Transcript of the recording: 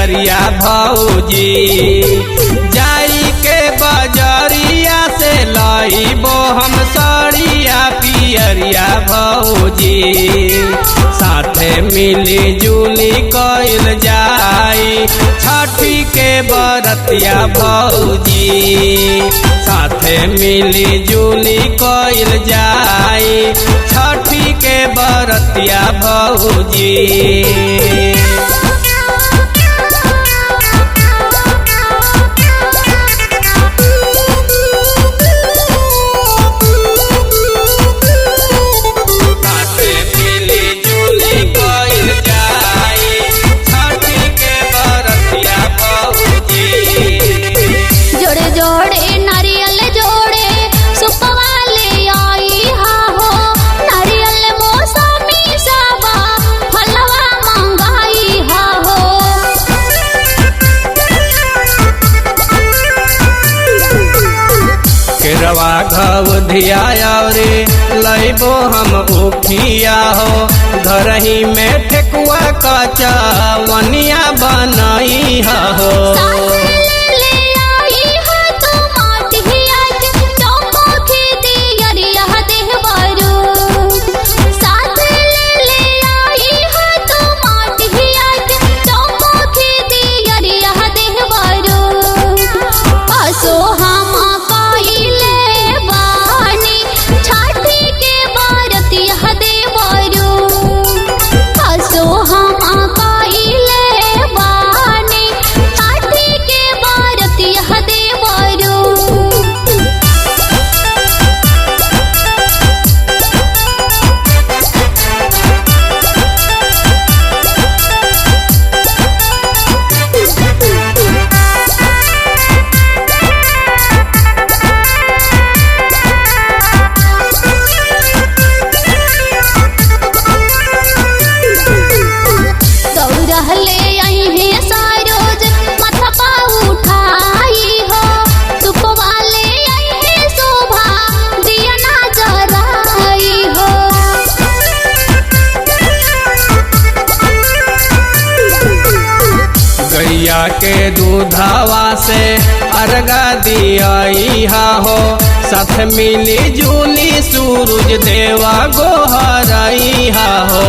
पियरिया भौजी जाई के बजरिया से लईबो हम सड़िया पियरिया भौजी साथे मिली जुली कइल जाई छठी के बरतिया भौजी साथे मिली जुली कइल जाई छठी के बरतिया भौजी। केरवा घव धिया रे लईबो हम उखिया हो घर ही में ठेकुआ कचा वनिया बनई हो। गैया के दूधवा से अर्घा दिया हो साथ मिली जुली सूरज देवा गोहरई हो।